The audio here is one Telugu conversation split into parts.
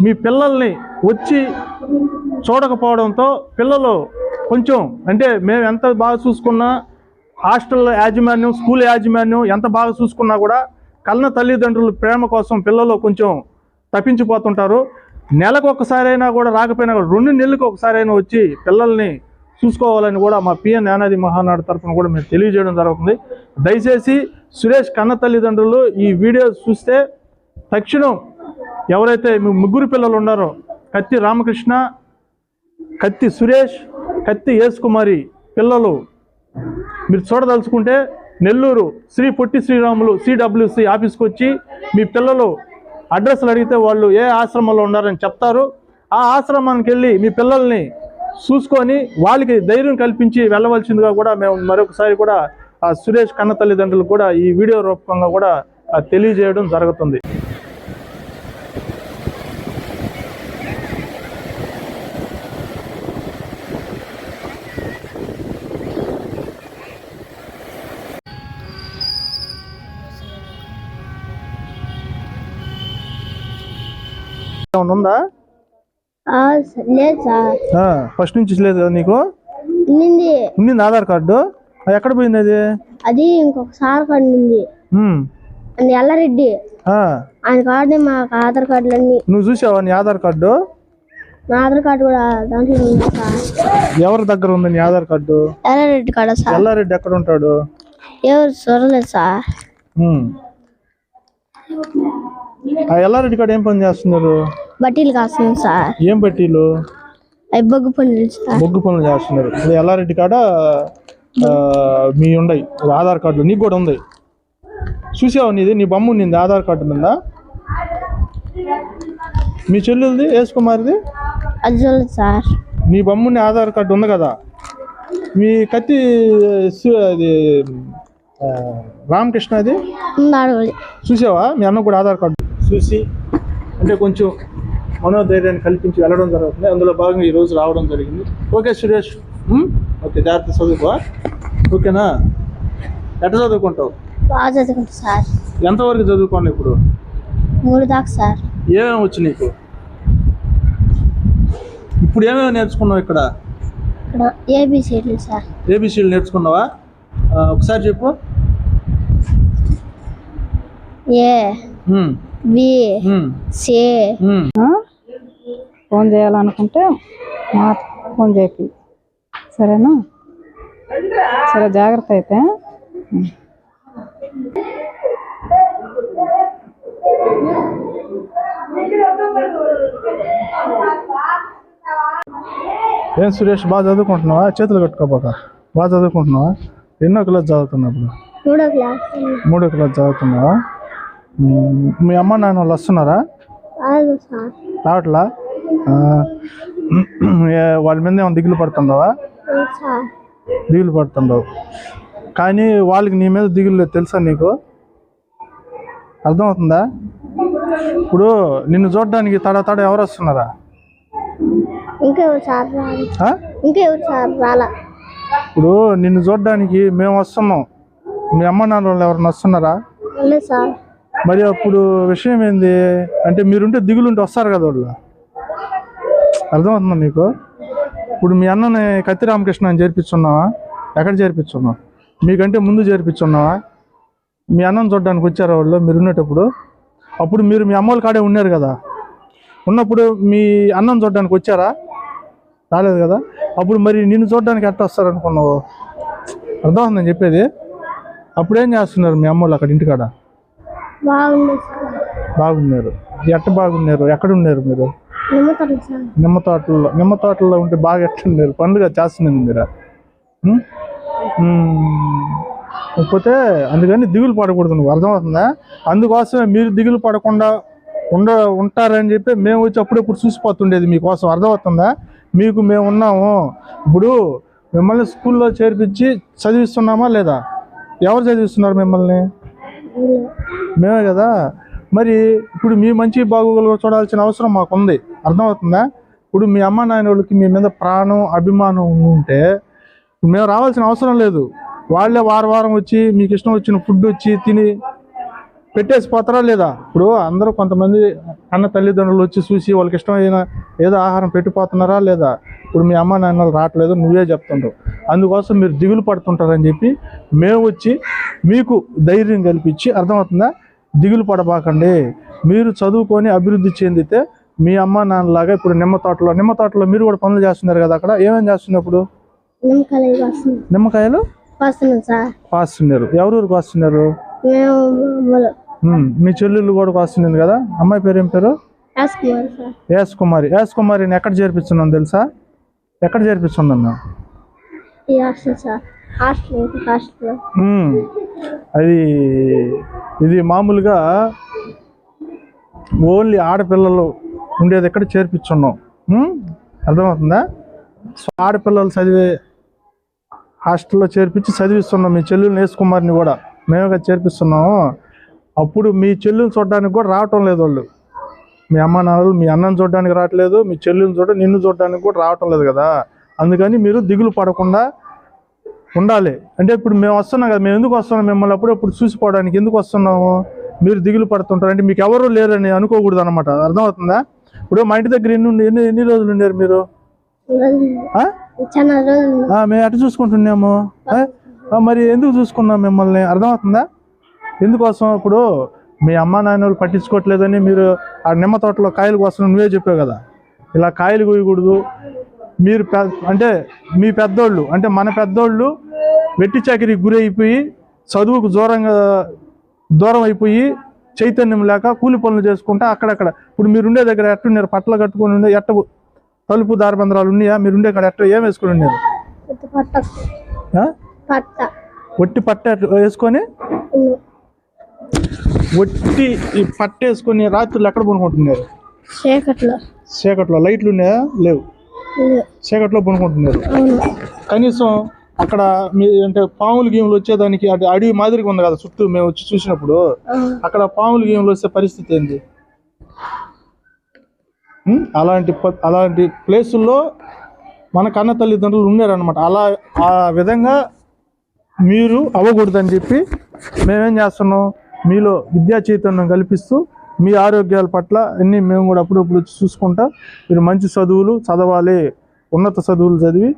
మీ పిల్లల్ని వచ్చి చూడకపోవడంతో పిల్లలు కొంచెం అంటే మేము ఎంత బాగా చూసుకున్నా హాస్టల్ యాజమాన్యం స్కూల్ యాజమాన్యం ఎంత బాగా చూసుకున్నా కూడా కన్న తల్లిదండ్రుల ప్రేమ కోసం పిల్లలు కొంచెం తప్పించిపోతుంటారు. నెలకు ఒకసారైనా కూడా రాకపోయినా కూడా 2 నెలలకు ఒకసారైనా వచ్చి పిల్లల్ని చూసుకోవాలని కూడా మా పిఎన్ యానాది మహానాడు తరఫున కూడా మేము తెలియజేయడం జరుగుతుంది. దయచేసి సురేష్ కన్న తల్లిదండ్రులు ఈ వీడియో చూస్తే తక్షణం ఎవరైతే మీ 3 పిల్లలు ఉన్నారో కత్తి రామకృష్ణ, కత్తి సురేష్, కత్తి యేసుకుమారి పిల్లలు మీరు చూడదలుచుకుంటే నెల్లూరు శ్రీ పొట్టి శ్రీరాములు CWC ఆఫీస్కి వచ్చి మీ పిల్లలు అడ్రస్లు అడిగితే వాళ్ళు ఏ ఆశ్రమంలో ఉన్నారని చెప్తారు. ఆ ఆశ్రమానికి వెళ్ళి మీ పిల్లల్ని చూసుకొని వాళ్ళకి ధైర్యం కల్పించి వెళ్ళవలసిందిగా కూడా మేము మరొకసారి కూడా ఆ సురేష్ కన్న తల్లిదండ్రులు కూడా ఈ వీడియో రూపంగా కూడా తెలియజేయడం జరుగుతుంది. ఉందా? ఫస్ట్ నుంచి లేదు కదా నీకు? ఉంది ఆధార్ కార్డు. ఎక్కడ పోయింది అది? అది ఇంకొక సార్ కార్డు ఉంది, ఎల్లారెడ్డి ఆయన కార్డు. మాకు ఆధార్ కార్డులు అన్ని. నువ్వు చూసావా నీ ఆధార్ కార్డు? నా ఆధార్ కార్డు కూడా దాంట్లో ఉంది. ఎవరి దగ్గర ఉంది నీ Aadhaar card? Yellareddy card sir. Yellareddy ఎక్కడ ఉంటాడు? ఎవరు చూడలేదు సార్. ఆ ఎల్లారెడ్డి కార్డు ఏం పని చేస్తున్నారు? బట్టీలు కాస్తుంది సార్. ఏం బట్టీలు? బొగ్గు పనులు సార్. బొగ్గు పనులు చేస్తున్నారు. ఇప్పుడు ఎల్లారెడ్డి కాడ మీ ఉండయి ఆధార్ కార్డులు. నీకు కూడా ఉంది. చూసావా నీది? నీ బొమ్మ ఉండింది ఆధార్ కార్డు మీద. మీ చెల్లెలది యేసుకుమారిది అది చూడలేదు సార్. నీ బొమ్మ ఆధార్ కార్డు ఉంది కదా. మీ కత్తి అది రామకృష్ణ అది చూసావా? మీ అన్న కూడా ఆధార్ కార్డు చూసి అంటే కొంచెం మనోధైర్యాన్ని కల్పించి వెళ్ళడం జరుగుతుంది. అందులో భాగంగా ఈరోజు రావడం జరిగింది. ఓకే సురేష్, ఓకే జాగ్రత్త చదువుకో. ఓకేనా? ఎట్లా చదువుకుంటావు? బాగా చదువుకుంటా సార్. ఎంతవరకు చదువుకోండి ఇప్పుడు? 3 దాకా సార్. ఏమేమి వచ్చు నీకు? ఇప్పుడు ఏమేమి నేర్చుకున్నావు ఇక్కడ? ఏబిసిడీలు సార్. ఏబిసిడీలు నేర్చుకున్నావా? ఒకసారి చెప్పు. A B C. ఫోన్ చేయాలనుకుంటే ఫోన్ చేపి, సరేనా? సరే జాగ్రత్త అయితే. ఏం సురేష్ బాగా చదువుకుంటున్నావా? చేతులు కట్టుకోపోక బాగా చదువుకుంటున్నావా? ఎన్నో క్లాస్ చదువుతున్నావు? 3వ క్లాస్. 3వ క్లాస్ చదువుతున్నావా? మీ అమ్మ నాన్న వాళ్ళు వస్తున్నారా? రావట్లా? వాళ్ళ మీద ఏమైనా దిగులు పడుతుండవా? దిగులు పడుతుండవు. కానీ వాళ్ళకి నీ మీద దిగులు లేదు తెలుసా నీకు? అర్థమవుతుందా? ఇప్పుడు నిన్ను చూడడానికి తడ ఎవరు వస్తున్నారా? ఇప్పుడు నిన్ను చూడడానికి మేము వస్తున్నాం. మీ అమ్మ నాన్న వాళ్ళు ఎవరైనా వస్తున్నారా? మరి అప్పుడు విషయం ఏంది అంటే మీరుంటే దిగులుంటే వస్తారు కదా వాళ్ళు. అర్థమవుతుందా నీకు? ఇప్పుడు మీ అన్నని కత్తి రామకృష్ణ అని చేర్పించున్నావా? ఎక్కడ చేర్పించున్నావు? మీకంటే ముందు చేర్పించున్నావా? మీ అన్నను చూడడానికి వచ్చారా వాళ్ళు మీరు ఉండేటప్పుడు? అప్పుడు మీరు మీ అమ్మోళ్ళ కాడే ఉన్నారు కదా. ఉన్నప్పుడు మీ అన్నను చూడడానికి వచ్చారా? రాలేదు కదా. అప్పుడు మరి నిన్ను చూడడానికి ఎట్లా వస్తారనుకున్నావు? అర్థమవుతుందని చెప్పేది. అప్పుడేం చేస్తున్నారు మీ అమ్మోళ్ళు అక్కడ ఇంటికాడ? బాగున్నారు. ఎట్ట బాగున్నారు? ఎక్కడ ఉన్నారు మీరు? నిమ్మ తోటల్లో ఉంటే బాగా ఎట్లున్నారు? పండుగ చేస్తున్నది మీరు. కాకపోతే అందుకని దిగులు పడకూడదు. నువ్వు అర్థమవుతుందా? అందుకోసమే మీరు దిగులు పడకుండా ఉంటారని చెప్పి మేము వచ్చి అప్పుడప్పుడు చూసిపోతుండేది మీకోసం. అర్థమవుతుందా? మీకు మేము ఉన్నాము. ఇప్పుడు మిమ్మల్ని స్కూల్లో చేర్పించి చదివిస్తున్నామా లేదా? ఎవరు చదివిస్తున్నారు మిమ్మల్ని? మేమే కదా. మరి ఇప్పుడు మీ మంచి బాగోగులు చూడాల్సిన అవసరం మాకుంది. అర్థమవుతుందా? ఇప్పుడు మీ అమ్మ నాయన వాళ్ళకి మీ మీద ప్రాణం అభిమానం ఉంటే మేము రావాల్సిన అవసరం లేదు. వాళ్ళే వారం వచ్చి మీకు ఇష్టం వచ్చిన ఫుడ్ వచ్చి తిని పెట్టేసి పోతారా లేదా? ఇప్పుడు అందరూ కొంతమంది అన్న తల్లిదండ్రులు వచ్చి చూసి వాళ్ళకి ఇష్టమైన ఏదో ఆహారం పెట్టిపోతున్నారా లేదా? ఇప్పుడు మీ అమ్మ నాన్నలు రావట్లేదు, నువ్వే చెప్తుంటావు. అందుకోసం మీరు దిగులు పడుతుంటారని చెప్పి మేము వచ్చి మీకు ధైర్యం కల్పించి, అర్థమవుతుందా? దిగులు పడబాకండి, మీరు చదువుకొని అభివృద్ధి చెందితే మీ అమ్మ నాన్నలాగా ఇప్పుడు నిమ్మ తోటలో మీరు కూడా పనులు చేస్తున్నారు కదా, అక్కడ ఏమేమి చేస్తున్నప్పుడు? నిమ్మకాయలు కాస్తున్నారు. ఎవరూరికి వస్తున్నారు? మీ చెల్లెళ్ళు కూడా కాస్తున్నారు కదా. అమ్మాయి పేరు ఏం పేరు? యాస్ కుమారిని ఎక్కడ చేర్పిస్తున్నాం తెలుసా? ఎక్కడ చేర్పిస్తున్నాం? అది ఇది మామూలుగా ఓన్లీ ఆడపిల్లలు ఉండేది ఎక్కడ చేర్పించున్నాం, అర్థమవుతుందా? సో ఆడపిల్లలు చదివే హాస్టల్లో చేర్పించి చదివిస్తున్నాం. మీ చెల్లెలు యాస్ కుమారిని కూడా మేమే చేర్పిస్తున్నాము. అప్పుడు మీ చెల్లెలు చూడడానికి కూడా రావటం లేదు వాళ్ళు. మీ అమ్మ నాన్నలు మీ అన్నను చూడడానికి రావట్లేదు, మీ చెల్లెలు నిన్ను చూడడానికి కూడా రావటం లేదు కదా. అందుకని మీరు దిగులు పడకుండా ఉండాలి. అంటే ఇప్పుడు మేము వస్తున్నాం కదా, మేము ఎందుకు వస్తున్నాం? మిమ్మల్ని అప్పుడప్పుడు చూసిపోవడానికి ఎందుకు వస్తున్నాము? మీరు దిగులు పడుతుంటారు అంటే మీకు ఎవరు లేరని అనుకోకూడదు అనమాట, అర్థమవుతుందా? ఇప్పుడు మా ఇంటి దగ్గర ఎన్ని రోజులు ఉండారు మీరు? మేము ఎటు చూసుకుంటున్నాము, మరి ఎందుకు చూసుకున్నాం మిమ్మల్ని, అర్థమవుతుందా? ఎందుకోసం? ఇప్పుడు మీ అమ్మ నాన్నలు పట్టించుకోవట్లేదని మీరు ఆ నిమ్మ తోటలో కాయలు కోసం నువ్వే చెప్పావు కదా, ఇలా కాయలు కోయకూడదు. మీరు అంటే మీ పెద్దోళ్ళు అంటే మన పెద్దోళ్ళు వెట్టి చాకిరికి గురి అయిపోయి చదువుకు దూరం అయిపోయి చైతన్యం లేక కూలి పనులు చేసుకుంటా అక్కడక్కడ. ఇప్పుడు మీరుండే దగ్గర ఎట్టున్నారు? పట్టలు కట్టుకొని ఉండే ఎట్ట తలుపు దారబంధరాలు ఉన్నాయా? మీరుండే కాడ ఎట్ట ఏం వేసుకొని ఉన్నారు? ఒట్టి పట్ట వేసుకొని ఈ పట్ట వేసుకొని రాత్రులు ఎక్కడ పనుకుంటున్నారు? చీకట్లో. లైట్లు ఉన్నాయా? లేవు. చీకట్లో పనుకుంటున్నారు. కనీసం అక్కడ మీ అంటే పాములు గీములు వచ్చేదానికి అడవి మాదిరిగా ఉంది కదా చుట్టూ, మేము వచ్చి చూసినప్పుడు అక్కడ పాములు గీములు వచ్చే పరిస్థితి ఏంది? అలాంటి ప్లేసుల్లో మన కన్న తల్లిదండ్రులు ఉన్నారనమాట. ఆ విధంగా మీరు అవ్వకూడదని చెప్పి మేమేం చేస్తున్నాం, మీలో విద్యా చైతన్యం కల్పిస్తూ మీ ఆరోగ్యాల పట్ల అన్నీ మేము కూడా అప్పుడప్పుడు చూసుకుంటా మీరు మంచి చదువులు చదవాలి, ఉన్నత చదువులు చదివి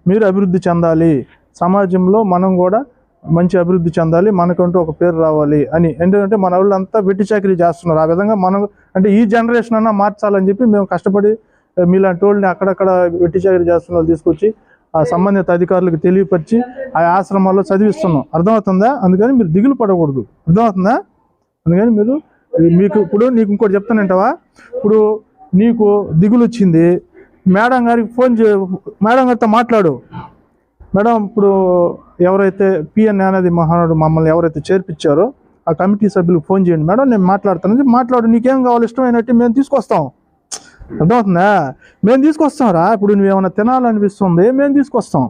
మీరు అభివృద్ధి చెందాలి, సమాజంలో మనం కూడా మంచి అభివృద్ధి చెందాలి, మనకంటూ ఒక పేరు రావాలి అని. ఎందుకంటే మన వాళ్ళంతా వెట్టి చాకరీ చేస్తున్నారు. ఆ విధంగా మనం అంటే ఈ జనరేషన్ అన్నా మార్చాలని చెప్పి మేము కష్టపడి మీలాంటి వాళ్ళని అక్కడక్కడ వెట్టి చాకరీ చేస్తున్న వాళ్ళు తీసుకొచ్చి ఆ సంబంధిత అధికారులకు తెలియపరిచి ఆ ఆశ్రమాల్లో చదివిస్తున్నాం, అర్థమవుతుందా? అందుకని మీరు దిగులు పడకూడదు, అర్థమవుతుందా? అందుకని మీకు ఇప్పుడు నీకు ఇంకోటి చెప్తానంటావా? ఇప్పుడు నీకు దిగులు వచ్చింది, మేడం గారికి ఫోన్ మేడం గారితో మాట్లాడు. మేడం ఇప్పుడు ఎవరైతే పిఎన్ అనేది మహానాడు మమ్మల్ని ఎవరైతే చేర్పించారో ఆ కమిటీ సభ్యులకు ఫోన్ చేయండి మేడం, నేను మాట్లాడుతాను. మాట్లాడు, నీకేం కావాలి ఇష్టమైనట్టు మేము తీసుకొస్తాం, అర్థమవుతుందా? మేము తీసుకొస్తాం రా. ఇప్పుడు నువ్వేమన్నా తినాలనిపిస్తుంది మేము తీసుకొస్తాం,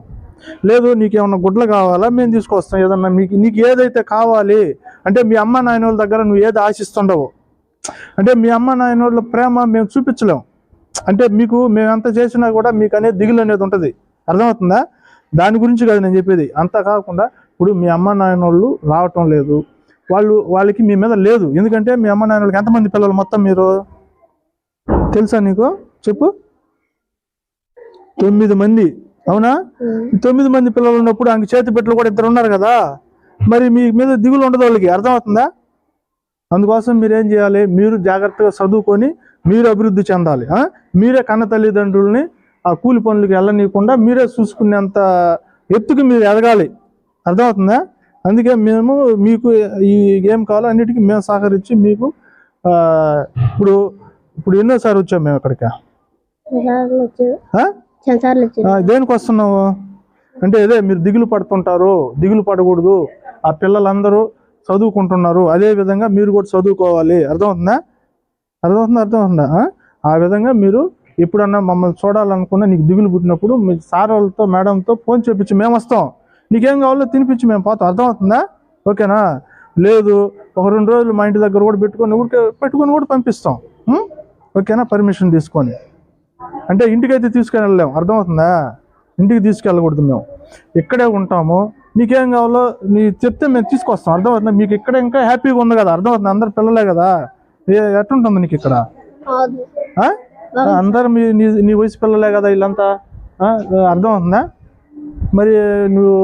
లేదు నీకేమన్నా గుడ్లు కావాలా మేము తీసుకొస్తాం. ఏదన్నా నీకు ఏదైతే కావాలి అంటే మీ అమ్మ నాయన వాళ్ళ దగ్గర నువ్వు ఏది ఆశిస్తుండవు అంటే మీ అమ్మ నాయన వాళ్ళ ప్రేమ మేము చూపించలేం. అంటే మేము ఎంత చేసినా కూడా మీకు అనేది దిగులు అనేది ఉంటుంది, అర్థమవుతుందా? దాని గురించి కాదు నేను చెప్పేది. అంతా కాకుండా ఇప్పుడు మీ అమ్మ నాయన వాళ్ళు రావటం లేదు, వాళ్ళకి మీ మీద లేదు. ఎందుకంటే మీ అమ్మ నాయన వాళ్ళకి ఎంతమంది పిల్లలు మొత్తం మీరు తెలుసా నీకు? చెప్పు. 9 మంది, అవునా? 9 మంది పిల్లలు ఉన్నప్పుడు ఆమె చేతి బిడ్డలు కూడా 2 ఉన్నారు కదా, మరి మీ మీద దిగులు ఉండదు వాళ్ళకి, అర్థమవుతుందా? అందుకోసం మీరేం చేయాలి, మీరు జాగ్రత్తగా చదువుకొని మీరు అభివృద్ధి చెందాలి. మీరే కన్న తల్లిదండ్రుల్ని ఆ కూలి పనులకి వెళ్ళనీయకుండా మీరే చూసుకునేంత ఎత్తుకు మీరు ఎదగాలి, అర్థమవుతుందా? అందుకే మేము మీకు ఈ ఏం కావాలో అన్నిటికీ మేము సహకరించి మీకు ఇప్పుడు ఎన్నోసారి వచ్చాము మేము అక్కడికి. దేనికి వస్తున్నావు అంటే ఇదే మీరు దిగులు పడుతుంటారు, దిగులు పడకూడదు. ఆ పిల్లలందరూ చదువుకుంటున్నారు, అదే విధంగా మీరు కూడా చదువుకోవాలి, అర్థమవుతుందా? ఆ విధంగా మీరు ఎప్పుడన్నా మమ్మల్ని చూడాలనుకున్నా నీకు దిగులు పుట్టినప్పుడు మీ సార్ వాళ్ళతో మేడంతో ఫోన్ చేపించి మేము వస్తాం, నీకేం కావాలో తినిపించి మేము పోతాం, అర్థమవుతుందా? ఓకేనా? లేదు 1-2 రోజులు మా ఇంటి దగ్గర కూడా పెట్టుకొని కూడా పంపిస్తాం, ఓకేనా? పర్మిషన్ తీసుకొని. అంటే ఇంటికైతే తీసుకొని వెళ్ళలేము, అర్థమవుతుందా? ఇంటికి తీసుకెళ్ళకూడదు, మేము ఇక్కడే ఉంటాము. నీకేం కావాలో నీ చెప్తే మేము తీసుకొస్తాం. అర్థమవుతుందా? మీకు ఇక్కడ ఇంకా హ్యాపీగా ఉంది కదా, అర్థమవుతుంది, అందరు పిల్లలే కదా. ఎట్లుంటుంది నీకు ఇక్కడ? అందరు నీ వయసు పిల్లలే కదా వీళ్ళంతా, అర్థమవుతుందా? మరి నువ్వు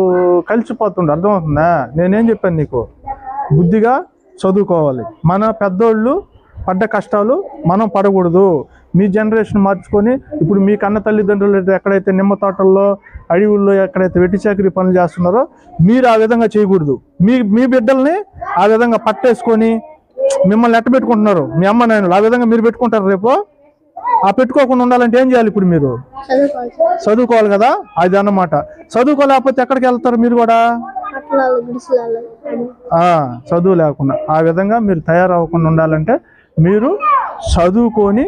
కలిసిపోతుండు, అర్థమవుతుందా? నేనేం చెప్పాను నీకు, బుద్ధిగా చదువుకోవాలి. మన పెద్దోళ్ళు పడ్డ కష్టాలు మనం పడకూడదు. మీ జనరేషన్ మార్చుకొని ఇప్పుడు మీ కన్న తల్లిదండ్రులు ఎక్కడైతే నిమ్మ తోటల్లో అడవుల్లో ఎక్కడైతే వెట్టి చాకరీ పనులు చేస్తున్నారో మీరు ఆ విధంగా చేయకూడదు. మీ బిడ్డల్ని ఆ విధంగా పట్టేసుకొని మిమ్మల్ని ఎట్ట పెట్టుకుంటున్నారు మీ అమ్మ నాయనలు, ఆ విధంగా మీరు పెట్టుకుంటారు. రేపు ఆ పెట్టుకోకుండా ఉండాలంటే ఏం చేయాలి? ఇప్పుడు మీరు చదువుకోవాలి కదా, అది అన్నమాట. చదువుకోలేకపోతే ఎక్కడికి వెళ్తారు మీరు కూడా? చదువు లేకుండా ఆ విధంగా మీరు తయారవ్వకుండా ఉండాలంటే మీరు చదువుకొని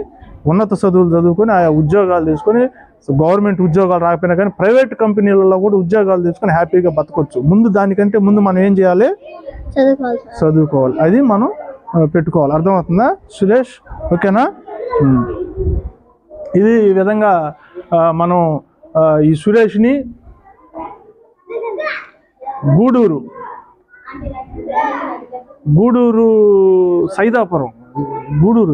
ఉన్నత చదువులు చదువుకొని ఆయా ఉద్యోగాలు తీసుకొని, గవర్నమెంట్ ఉద్యోగాలు రాకపోయినా కానీ ప్రైవేట్ కంపెనీలలో కూడా ఉద్యోగాలు తీసుకొని హ్యాపీగా బతకొచ్చు. ముందు దానికంటే ముందు మనం ఏం చేయాలి? చదువుకోవాలి. అది మనం పెట్టుకోవాలి. అర్థమవుతుందా సురేష్? ఓకేనా? ఇది ఈ విధంగా మనం ఈ సురేష్ని గూడూరు సైదాపురం, గూడూరు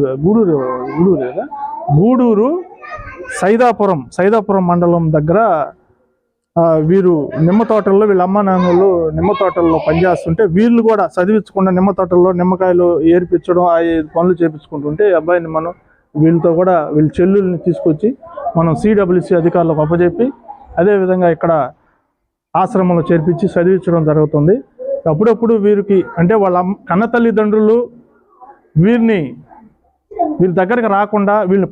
సైదాపురం మండలం దగ్గర వీరు నిమ్మ తోటల్లో, వీళ్ళ అమ్మ నాన్నలు నిమ్మ తోటల్లో పనిచేస్తుంటే వీళ్ళు కూడా చదివించకుండా నిమ్మ తోటల్లో నిమ్మకాయలు ఏర్పించడం ఆ పనులు చేపించుకుంటుంటే అబ్బాయిని మనం వీళ్ళతో కూడా వీళ్ళ చెల్లుల్ని తీసుకొచ్చి మనం CWC అధికారులకు అప్పచెప్పి అదేవిధంగా ఇక్కడ ఆశ్రమంలో చేర్పించి చదివించడం జరుగుతుంది. అప్పుడప్పుడు వీరికి అంటే వాళ్ళ కన్న తల్లిదండ్రులు వీరి దగ్గరికి రాకుండా వీళ్ళని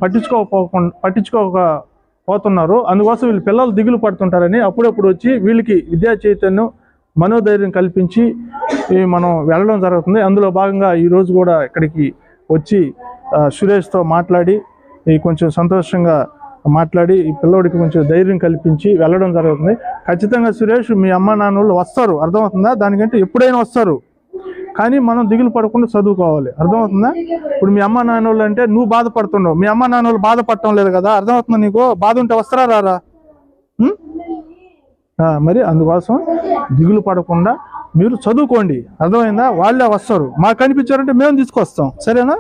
పట్టించుకోకపోతున్నారు. అందుకోసం వీళ్ళ పిల్లలు దిగులు పడుతుంటారని అప్పుడప్పుడు వచ్చి వీళ్ళకి విద్యా చైతన్యం మనోధైర్యం కల్పించి మనం వెళ్ళడం జరుగుతుంది. అందులో భాగంగా ఈరోజు కూడా ఇక్కడికి వచ్చి సురేష్తో మాట్లాడి కొంచెం సంతోషంగా మాట్లాడి ఈ పిల్లోడికి కొంచెం ధైర్యం కల్పించి వెళ్ళడం జరుగుతుంది. ఖచ్చితంగా సురేష్ మీ అమ్మ నాన్నోళ్ళు వస్తారు, అర్థమవుతుందా? దానికంటే ఎప్పుడైనా వస్తారు, కానీ మనం దిగులు పడకుండా చదువుకోవాలి. అర్థమవుతుందా? ఇప్పుడు మీ అమ్మ నాన్నోళ్ళు అంటే నువ్వు బాధపడుతున్నావు, మీ అమ్మ నాన్నోళ్ళు బాధపడటం లేదు కదా, అర్థమవుతుందా? నీకు బాధ ఉంటే వస్తారా రారా? మరి అందుకోసం దిగులు పడకుండా మీరు చదువుకోండి, అర్థమైందా? వాళ్ళే వస్తారు, మాకు కనిపించారంటే మేము తీసుకొస్తాం, సరేనా?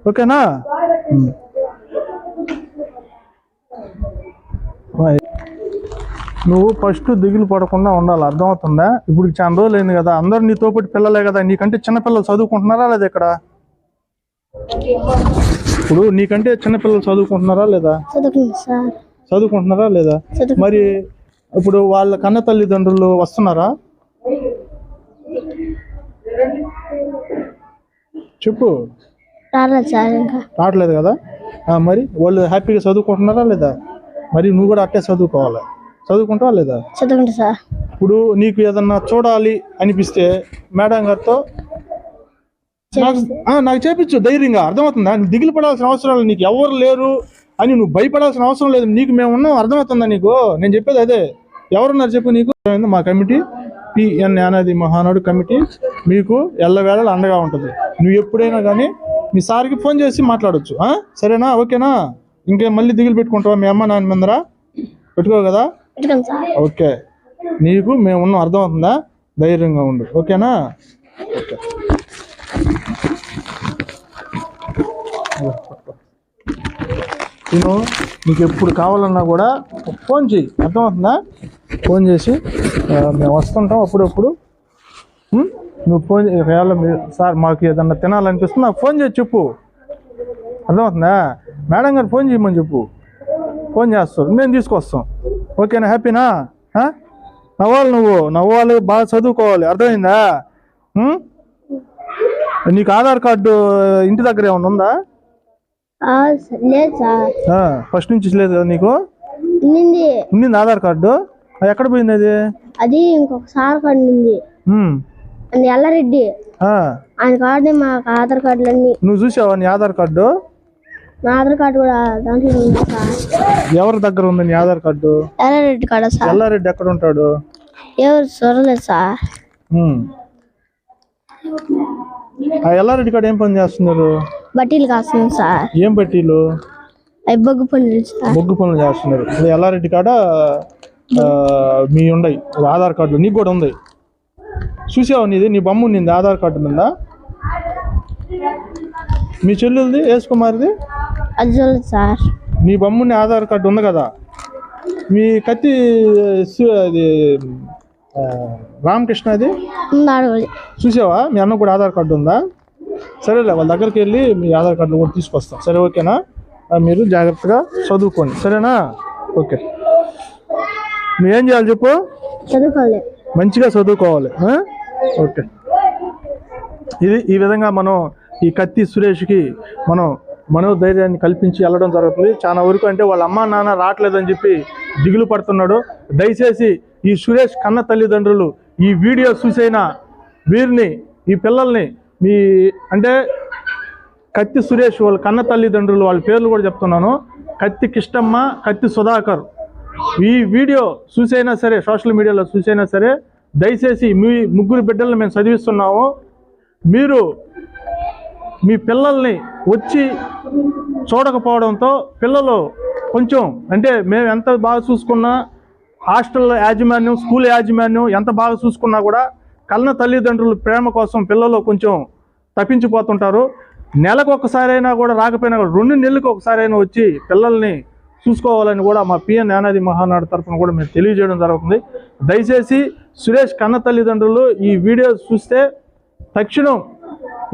ఓకేనా? నువ్వు ఫస్ట్ దిగులు పడకుండా ఉండాలి, అర్థమవుతుందా? ఇప్పుడు చాలా రోజులు అయింది కదా, అందరు నీతో పాటు పిల్లలే కదా, నీకంటే చిన్నపిల్లలు చదువుకుంటున్నారా లేదా? ఇక్కడ ఇప్పుడు నీకంటే చిన్నపిల్లలు చదువుకుంటున్నారా లేదా? చదువుకుంటున్నారా లేదా? మరి ఇప్పుడు వాళ్ళ కన్న తల్లిదండ్రులు వస్తున్నారా? చెప్పు. రావట్లేదు కదా? మరి వాళ్ళు హ్యాపీగా చదువుకుంటున్నారా లేదా? మరి నువ్వు కూడా అట్టే చదువుకోవాలి, చదువుకుంటావా లేదా? చదువుకుంటా సార్. ఇప్పుడు నీకు ఏదన్నా చూడాలి అనిపిస్తే మేడం గారితో నాకు చేపించు ధైర్యంగా, అర్థమవుతుందా? నువ్వు దిగులు పడాల్సిన అవసరం లేదు, నీకు ఎవరు లేరు అని నువ్వు భయపడాల్సిన అవసరం లేదు, నీకు మేము ఉన్నాం, అర్థమవుతుందా నీకు? నేను చెప్పేది అదే. ఎవరున్నారు చెప్పు నీకు? మా కమిటీ PN జ్ఞానాది మహానాడు కమిటీ మీకు ఎల్లవేళ అండగా ఉంటుంది. నువ్వు ఎప్పుడైనా కానీ మీ సార్కి ఫోన్ చేసి మాట్లాడొచ్చు, సరేనా? ఓకేనా? ఇంకేం మళ్ళీ దిగులు పెట్టుకుంటావా మీ అమ్మ నాన్న ముందర? పెట్టుకో కదా? ఓకే, నీకు మేము ఉన్నాం, అర్థమవుతుందా? ధైర్యంగా ఉండు, ఓకేనా? ఓకే. నేను నీకు ఎప్పుడు కావాలన్నా కూడా ఫోన్ చెయ్యి, అర్థమవుతుందా? ఫోన్ చేసి మేము వస్తుంటాం అప్పుడప్పుడు. నువ్వు ఫోన్ సార్ మాకు ఏదన్నా తినాలనిపిస్తుంది నాకు ఫోన్ చేసి చెప్పు, అర్థమవుతుందా? మేడం గారు ఫోన్ చేయమని చెప్పు, ఫోన్ చేస్తారు, మేము తీసుకొస్తాం, ఓకేనా? హ్యాపీనా? నవ్వాలి, బాగా చదువుకోవాలి, అర్థమైందా? నీకు ఆధార్ కార్డు ఇంటి దగ్గర ఏమన్నా ఉందా? ఫస్ట్ నుంచి లేదు కదా నీకు? ఉండింది ఆధార్ కార్డు, ఎక్కడ పోయింది అది? అది ఇంకొక సార్ కార్డు ఉంది, ఎల్లారెడ్డి ఆయన కార్డు, మాకు ఆధార్ కార్డులన్నీ. నువ్వు చూసావా నీ ఆధార్ కార్డు? నా ఆధార్ కార్డు కూడా దాంట్లో ఉంది సార్. ఎవరి దగ్గర ఉంది నీ ఆధార్ కార్డు? ఎల్లారెడ్డి కాడ సార్. ఎల్లారెడ్డి ఎక్కడ ఉంటాడు? ఎవరు చూడలేదు సార్. ఆ ఎల్లారెడ్డి కాడ ఏం పని చేస్తున్నారు? బట్టీలు కాస్తున్నారు సార్. ఏం బట్టీలు? బొగ్గు పనులు సార్. బొగ్గు పనులు చేస్తున్నారు. ఎల్లారెడ్డి కాడ మీ ఉన్నాయి ఆధార్ కార్డు నీకు కూడా ఉంది చూసావా నీది నీ బొమ్మ ఉండింది ఆధార్ కార్డు మీద మీ చెల్లెలది కుమార్ది సార్ నీ బొమ్ముని ఆధార్ కార్డు ఉంది కదా మీ కత్తి అది రామకృష్ణది చూసావా మీ అన్న కూడా ఆధార్ కార్డు ఉందా సరేలే వాళ్ళ దగ్గరికి వెళ్ళి మీ ఆధార్ కార్డు కూడా తీసుకొస్తాం సరే ఓకేనా మీరు జాగ్రత్తగా చదువుకోండి సరేనా ఓకే నువ్వు ఏం చేయాలి చెప్పు చదువుకోవాలి మంచిగా చదువుకోవాలి ఓకే ఇది ఈ విధంగా మనం ఈ కత్తి సురేష్కి మనం మనోధైర్యాన్ని కల్పించి వెళ్ళడం జరుగుతుంది చాలా వరకు అంటే వాళ్ళ అమ్మా నాన్న రావట్లేదని చెప్పి దిగులు పడుతున్నాడు దయచేసి ఈ సురేష్ కన్న తల్లిదండ్రులు ఈ వీడియో చూసైనా వీరిని ఈ పిల్లల్ని మీ అంటే కత్తి సురేష్ వాళ్ళ కన్న తల్లిదండ్రులు వాళ్ళ పేర్లు కూడా చెప్తున్నాను కత్తి కిష్టమ్మ కత్తి సుధాకర్ ఈ వీడియో చూసైనా సరే సోషల్ మీడియాలో చూసైనా సరే దయచేసి మీ ముగ్గురు బిడ్డలను మేము చదివిస్తున్నాము మీరు మీ పిల్లల్ని వచ్చి చూడకపోవడంతో పిల్లలు కొంచెం అంటే మేము ఎంత బాగా చూసుకున్నా హాస్టల్ యాజమాన్యం స్కూల్ యాజమాన్యం ఎంత బాగా చూసుకున్నా కూడా కన్న తల్లిదండ్రుల ప్రేమ కోసం పిల్లలు కొంచెం తప్పించిపోతుంటారు నెలకు ఒకసారి అయినా కూడా రాకపోయినా కూడా 2 నెలలకు ఒకసారి అయినా వచ్చి పిల్లల్ని చూసుకోవాలని కూడా మా పిఎన్ యానాది మహానాడు తరఫున కూడా మేము తెలియజేయడం జరుగుతుంది దయచేసి సురేష్ కన్న తల్లిదండ్రులు ఈ వీడియో చూస్తే తక్షణం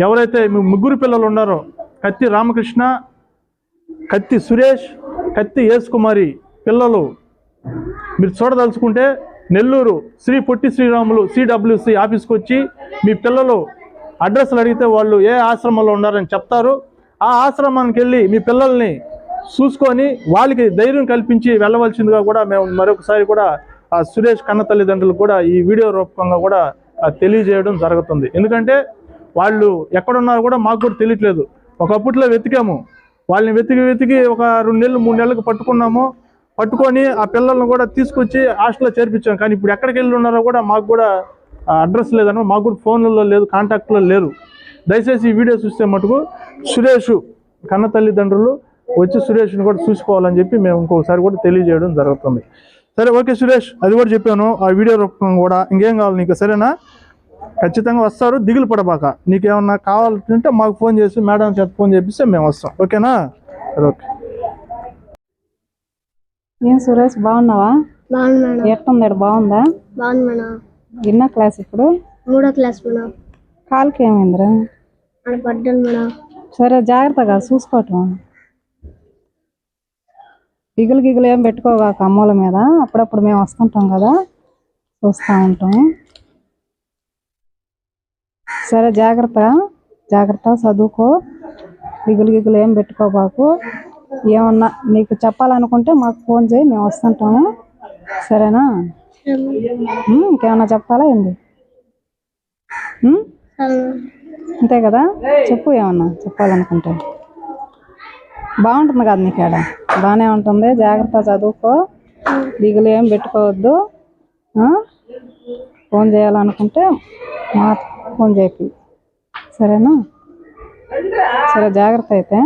ఎవరైతే మీ ముగ్గురు పిల్లలు ఉన్నారో కత్తి రామకృష్ణ కత్తి సురేష్ కత్తి కుమారి పిల్లలు మీరు చూడదలుచుకుంటే నెల్లూరు శ్రీ పొట్టి శ్రీరాములు CWC ఆఫీస్కి వచ్చి మీ పిల్లలు అడ్రస్లు అడిగితే వాళ్ళు ఏ ఆశ్రమంలో ఉన్నారని చెప్తారు ఆ ఆశ్రమానికి వెళ్ళి మీ పిల్లల్ని చూసుకొని వాళ్ళకి ధైర్యం కల్పించి వెళ్ళవలసిందిగా కూడా మేము మరొకసారి కూడా ఆ సురేష్ కన్న తల్లిదండ్రులు కూడా ఈ వీడియో రూపంగా కూడా తెలియజేయడం జరుగుతుంది ఎందుకంటే వాళ్ళు ఎక్కడున్నారో కూడా మాకు కూడా తెలియట్లేదు ఒకప్పట్లో వెతికాము వాళ్ళని వెతికి ఒక 2 నెలలు 3 నెలలకు పట్టుకొని ఆ పిల్లలను కూడా తీసుకొచ్చి హాస్టల్లో చేర్పించాం కానీ ఇప్పుడు ఎక్కడికి వెళ్ళి ఉన్నారో కూడా మాకు కూడా అడ్రస్ లేదనో మాకు కూడా ఫోన్లలో లేదు కాంటాక్ట్లో లేరు దయచేసి ఈ వీడియో చూస్తే మటుకు సురేష్ కన్న తల్లిదండ్రులు వచ్చి సురేష్ని కూడా చూసుకోవాలని చెప్పి మేము ఇంకొకసారి కూడా తెలియజేయడం జరుగుతుంది సరే ఓకే సురేష్ అది కూడా చెప్పాను ఆ వీడియో రూపంగా కూడా ఇంకేం కావాలి నీకు సరేనా ఖచ్చితంగా వస్తారు దిగులు పడబాక నీకేమన్నా కావాలంటే మాకు ఫోన్ చేసి మేడం చేత ఫోన్ చేపిస్తే మేము వస్తాం ఓకేనా ఓకే ఏం సురేష్ బాగున్నావా ఎట్టుంది బాగుందా బాగుంది మేడం ఎన్నో క్లాస్ ఇప్పుడు 3వ క్లాస్ మేడం కాలుకి ఏమైందిరా పడ్డాను మేడం సరే జాగ్రత్తగా చూసుకోవటం గిగులు ఏం పెట్టుకోగాక అమ్మోల మీద అప్పుడప్పుడు మేము వస్తుంటాం కదా చూస్తూ ఉంటాం సరే జాగ్రత్త చదువుకో గిగులు ఏం పెట్టుకోబాకు ఏమన్నా నీకు చెప్పాలనుకుంటే మాకు ఫోన్ చేయి మేము వస్తుంటాము సరేనా ఇంకేమన్నా చెప్పాలా ఏంది అంతే కదా చెప్పు ఏమన్నా చెప్పాలనుకుంటే బాగుంటుంది కదా నీకు ఆడ బాగానే ఉంటుంది జాగ్రత్త చదువుకో దిగులు ఏం పెట్టుకోవద్దు ఫోన్ చేయాలనుకుంటే మా ఫోన్ చేయి సరేనా సరే జాగ్రత్త అయితే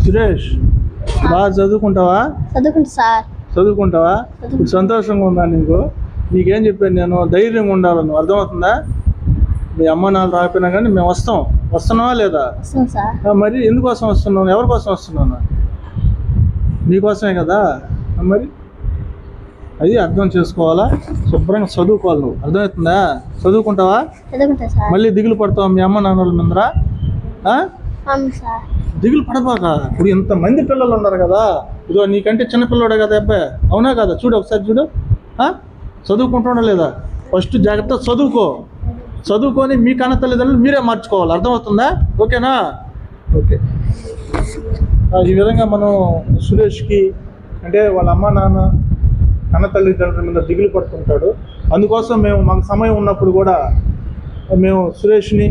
సురేష్ బాగా చదువుకుంటావా చదువుకుంటావా ఇప్పుడు సంతోషంగా ఉందా నీకేం చెప్పాను నేను ధైర్యంగా ఉండాలను అర్థమవుతుందా మీ అమ్మ నాన్న రాకపోయినా కానీ మేము వస్తున్నావా లేదా మరి ఎందుకోసం వస్తున్నావు ఎవరి కోసం వస్తున్నావు నీకోసమే కదా మరి అది అర్థం చేసుకోవాలా శుభ్రంగా చదువుకోవాలి నువ్వు అర్థమవుతుందా చదువుకుంటావా మళ్ళీ దిగులు పడతావా మీ అమ్మ నాన్నల ముందర దిగులు పడబాక ఇప్పుడు ఇంతమంది పిల్లలు ఉన్నారు కదా ఇదో నీకంటే చిన్నపిల్లడే కదా అబ్బాయి అవునా కదా చూడు ఒకసారి చూడు చదువుకుంటున్నా లేదా ఫస్ట్ జాగ్రత్త చదువుకొని మీ కన్న తల్లిదండ్రులు మీరే మార్చుకోవాలి అర్థమవుతుందా ఓకేనా ఓకే ఈ విధంగా మనం సురేష్కి అంటే వాళ్ళ అమ్మ నాన్న కన్న తల్లిదండ్రుల మీద దిగులు పడుతుంటాడు అందుకోసం మాకు సమయం ఉన్నప్పుడు కూడా మేము సురేష్ని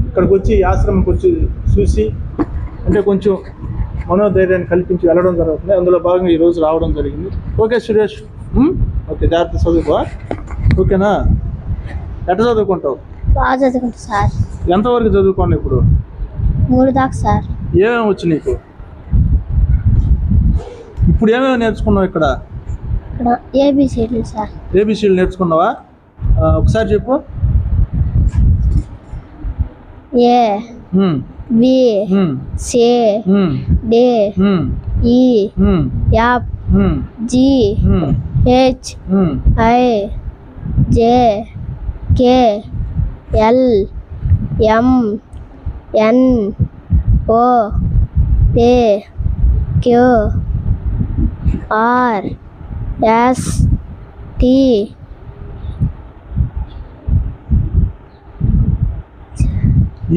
ఇక్కడికి వచ్చి ఆశ్రమంకి వచ్చి చూసి అంటే కొంచెం మనోధైర్యాన్ని కల్పించి వెళ్ళడం జరుగుతుంది అందులో భాగంగా ఈరోజు రావడం జరిగింది ఓకే సురేష్ ఓకే, జాగ్రత్త చదువుకో. ఓకేనా? ఎట్లా చదువుకుంటావు? బాగా చదువుకుంటా సార్. ఎంతవరకు చదువుకోండి ఇప్పుడు? 3 దాకా సార్. ఏమేమి వచ్చు నీకు? ఇప్పుడు ఏమేమి నేర్చుకున్నావు ఇక్కడ? ఇక్కడ ఏబిసిడీలు సార్. ఏబిసిలు నేర్చుకున్నావా? ఒకసారి చెప్పు. A B C D E F G H I J K L M N O P Q R S T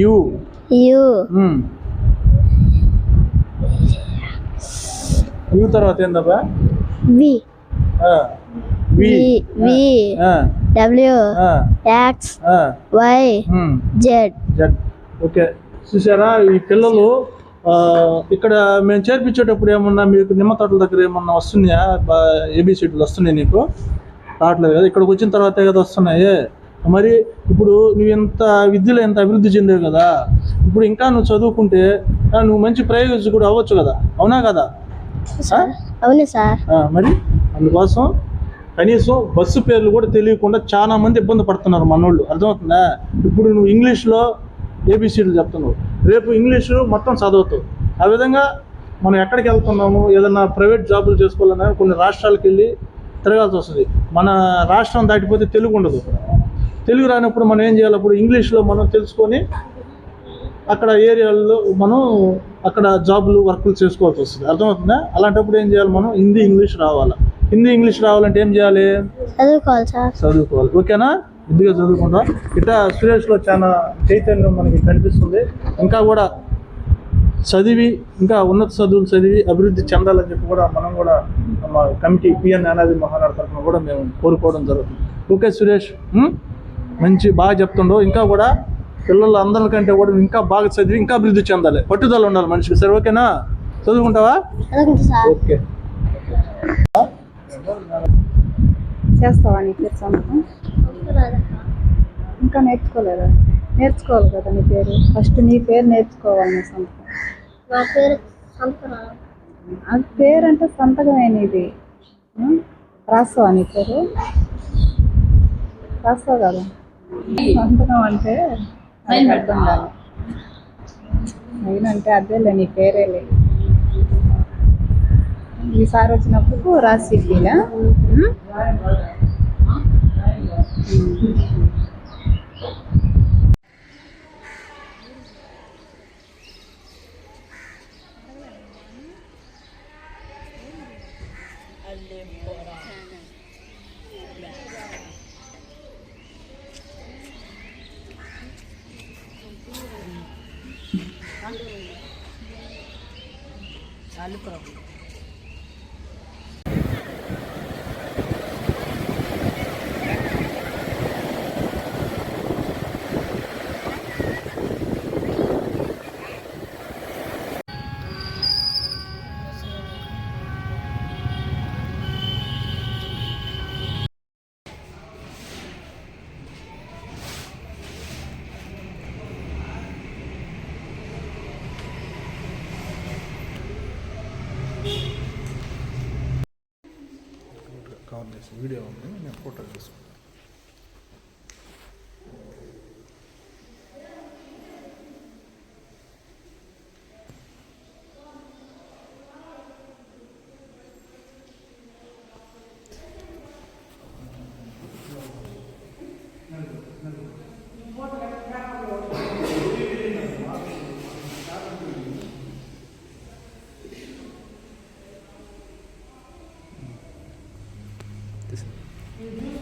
U U తర్వాత ఏందబ్బా? V V V W X Y Z. Okay, చూసారా ఈ పిల్లలు ఇక్కడ మేము చేర్పించేటప్పుడు ఏమన్నా మీకు నిమ్మ తోటల దగ్గర ఏమన్నా వస్తున్నాయా? ఏబిసిడీలు వస్తున్నాయి నీకు? రావట్లేదు కదా, ఇక్కడికి వచ్చిన తర్వాతే కదా వస్తున్నాయి. మరి ఇప్పుడు నువ్వు ఎంత విద్యలో ఎంత అభివృద్ధి చెందావు కదా, ఇప్పుడు ఇంకా నువ్వు చదువుకుంటే నువ్వు మంచి ప్రయోజకుడు అవ్వచ్చు కదా, అవునా కదా? అవును సార్. మరి అందుకోసం కనీసం బస్సు పేర్లు కూడా తెలియకుండా చాలా మంది ఇబ్బంది పడుతున్నారు మనోళ్ళు, అర్థమవుతుందా? ఇప్పుడు నువ్వు ఇంగ్లీష్లో ఏబిసిడీలు చెప్తున్నావు, రేపు ఇంగ్లీషు మొత్తం చదువుతావు. ఆ విధంగా మనం ఎక్కడికి వెళ్తున్నాము, ఏదైనా ప్రైవేట్ జాబులు చేసుకోవాలన్నా కొన్ని రాష్ట్రాలకు వెళ్ళి తిరగాల్సి వస్తుంది. మన రాష్ట్రం దాటిపోతే తెలుగు ఉండదు. తెలుగు రానప్పుడు మనం ఏం చేయాలి? అప్పుడు ఇంగ్లీష్లో మనం తెలుసుకొని అక్కడ ఏరియాల్లో మనం అక్కడ జాబులు వర్కులు చేసుకోవాల్సి వస్తుంది, అర్థమవుతుందా? అలాంటప్పుడు ఏం చేయాలి? మనం హిందీ ఇంగ్లీష్ రావాలి. హిందీ ఇంగ్లీష్ రావాలంటే ఏం చేయాలి? చదువుకోవాలి సార్. చదువుకోవాలి. ఓకేనా? ఇదిగా చదువుకుంటా. ఇట్లా సురేష్లో చాలా చైతన్యం మనకి కనిపిస్తుంది. ఇంకా కూడా చదివి ఇంకా ఉన్నత చదువులు చదివి అభివృద్ధి చెందాలని చెప్పి కూడా మనం కూడా మా కమిటీ పిఎన్ అనాది మహానాడు తరఫున కూడా మేము కోరుకోవడం జరుగుతుంది. ఓకే సురేష్, మంచి బాగా చెప్తుండవు. ఇంకా కూడా పిల్లలు అందరికంటే కూడా ఇంకా బాగా చదివి ఇంకా అభివృద్ధి చెందాలి, పట్టుదల ఉండాలి మనిషికి. సరే ఓకేనా? చదువుకుంటావా? ఓకే. చేస్తావా నీ పేరు సంతకం? ఇంకా నేర్చుకోలేదా? నేర్చుకోవాలి కదా నీ పేరు. ఫస్ట్ నీ పేరు నేర్చుకోవాలి. నీ సంతకం. నా పేరు సంతకం. అది పేరు అంటే సంతకమే నీది. రాస్తావా నీ పేరు? రాస్తావు కదా. సంతకం అంటే అర్థం కాదు. అయినంటే అదేలే, నీ పేరేలే. ఈసారి వచ్చినప్పుడు రాసి ఇవ్వలా? వీడియో ఉంది, నేను ఫోటో తీసుకుంటాను. This